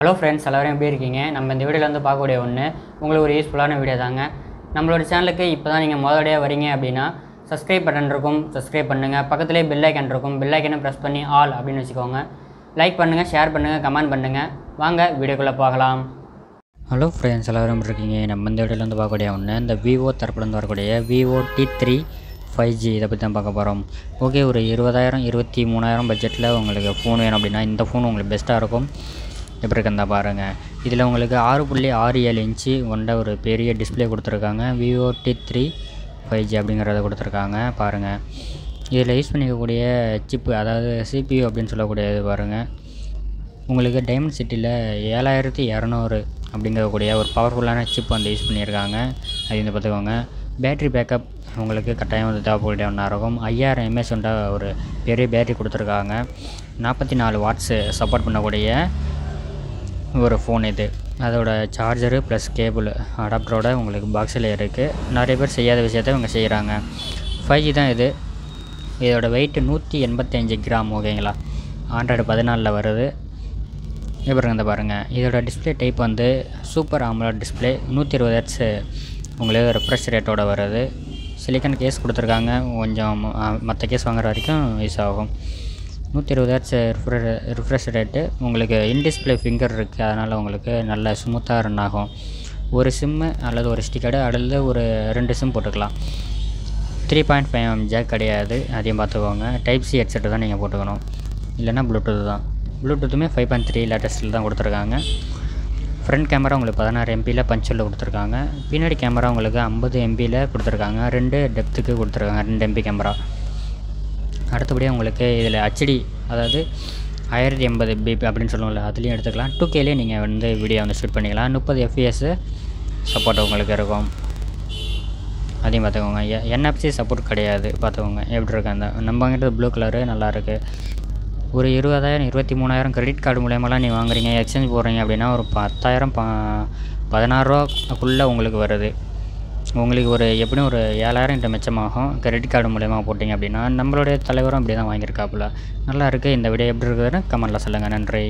Hello friends, எல்லோரும் எப்படி இருக்கீங்க? நம்ம இந்த வீடியோவில் வந்து பார்க்கக்கூடிய ஒன்று உங்களுக்கு ஒரு யூஸ்ஃபுல்லான வீடியோ தாங்க. நம்மளோட சேனலுக்கு இப்போ தான் நீங்கள் முதலடியாக வரீங்க அப்படின்னா சப்ஸ்கிரைப் பட்டன் இருக்கும், சப்ஸ்கிரைப் பண்ணுங்கள். பக்கத்துலேயே பெல் ஐக்கன் இருக்கும், பெல் ஐக்கனை ப்ரெஸ் பண்ணி ஆல் அப்படின்னு வச்சுக்கோங்க. லைக் பண்ணுங்கள், ஷேர் பண்ணுங்கள், கமெண்ட் பண்ணுங்கள். வாங்க வீடியோக்குள்ளே பார்க்கலாம். ஹலோ ஃப்ரெண்ட்ஸ், எல்லோரும் எப்படி இருக்கீங்க? நம்ம இந்த வீடியோவில் வந்து பார்க்கக்கூடிய ஒன்று இந்த விவோ தரப்புலேருந்து வரக்கூடிய விவோ T3 5G இதை பற்றி தான் பார்க்க போகிறோம். ஓகே, ஒரு 20,000 23,000 பட்ஜெட்டில் உங்களுக்கு ஃபோன் வேணும் அப்படின்னா இந்த ஃபோன் உங்களுக்கு பெஸ்ட்டாக இருக்கும். எப்படி இருக்குன்னு பாருங்கள். இதில் உங்களுக்கு 6.67 இன்ச்சு கொண்ட ஒரு பெரிய டிஸ்பிளே கொடுத்துருக்காங்க. விவோ T3 5G அப்படிங்கிறத கொடுத்துருக்காங்க பாருங்கள். இதில் யூஸ் பண்ணிக்கக்கூடிய சிப்பு, அதாவது CPU அப்படின்னு சொல்லக்கூடியது பாருங்கள். உங்களுக்கு டைமண்ட் சிட்டியில் 7200 அப்படிங்கக்கூடிய ஒரு பவர்ஃபுல்லான சிப் வந்து யூஸ் பண்ணியிருக்காங்க. அது வந்து பார்த்துக்கோங்க. பேட்ரி பேக்கப் உங்களுக்கு கட்டாயம் வந்து தேவைப்பட ஒன்றா இருக்கும். 5000 mAh கொண்ட ஒரு பெரிய பேட்ரி கொடுத்துருக்காங்க. 44 வாட்ஸு சப்போர்ட் பண்ணக்கூடிய ஒரு ஃபோன் இது. அதோட சார்ஜரு ப்ளஸ் கேபிள் அடாப்டரோட உங்களுக்கு பாக்ஸில் இருக்குது. நிறைய பேர் செய்யாத விஷயத்தை இவங்க செய்கிறாங்க. 5G தான் இது. இதோட வெயிட் 185 கிராம். ஓகேங்களா? Android 14 வருது. இப்போ பாருங்கள். இதோட டிஸ்பிளே டைப் வந்து சூப்பர் AMOLED டிஸ்பிளே. 120 Hz உங்களுக்கு ரெஃப்ரெஷ் ரேட்டோட வருது. சிலிக்கன் கேஸ் கொடுத்துருக்காங்க. கொஞ்சம் மற்ற கேஸ் வாங்குற வரைக்கும் யூஸ் ஆகும். 120 Hz ரிஃப்ரெஷ் ரேட்டு. உங்களுக்கு இன்டிஸ்பிளே ஃபிங்கர் இருக்குது, அதனால் உங்களுக்கு நல்ல ஸ்மூத்தாக ரன் ஆகும். ஒரு சிம்மு அல்லது ஒரு SD கார்டு அல்லது ஒரு 2 சிம் போட்டுக்கலாம். 3.5mm ஜாக் கிடையாது, அதையும் பார்த்துக்கோங்க. Type-C ஹெட்செட்டு தான் நீங்கள் போட்டுக்கணும், இல்லைனா ப்ளூடூத் தான். ப்ளூடூத்துமே 5.3 லேட்டஸ்ட்டில் தான் கொடுத்துருக்காங்க. ஃப்ரண்ட் கேமரா உங்களுக்கு 16 MPயில் பஞ்சில் கொடுத்துருக்காங்க. பின்னாடி கேமரா உங்களுக்கு 50 MPயில் கொடுத்துருக்காங்க. 2 டெப்த்துக்கு கொடுத்துருக்காங்க, 2 MP கேமரா. அடுத்தபடியாக உங்களுக்கு இதில் HD, அதாவது 1080p அப்படின்னு சொல்லுவோம்ல, அதுலேயும் எடுத்துக்கலாம். 2Kலேயே நீங்கள் வந்து வீடியோ வந்து ஷூட் பண்ணிக்கலாம். 30 FPS சப்போர்ட் உங்களுக்கு இருக்கும். அதையும் பார்த்துக்கோங்க. NFC சப்போர்ட் கிடையாது, பார்த்துக்கோங்க. எப்படி இருக்கு அந்த நம்ம வாங்கிட்டு ப்ளூ கலரு நல்லாயிருக்கு. ஒரு 20,000 23,000 கிரெடிட் கார்டு மூலயமாலாம் நீங்கள் வாங்குறீங்க, எக்ஸ்சேஞ்ச் போடுறீங்க அப்படின்னா ஒரு 10,000 16 ரூபாக்குள்ளே உங்களுக்கு வருது. உங்களுக்கு ஒரு எப்படியும் ஒரு 7,000 மிச்சமாகும் கிரெடிட் கார்டு மூலயமா போட்டிங்க அப்படின்னா. நம்மளுடைய தலைவரும் அப்படி தான் வாங்கியிருக்காப்புல. நல்லா இருக்குது. இந்த வீடியோ எப்படி இருக்குதுன்னு கமெண்ட்டில் சொல்லுங்கள். நன்றி.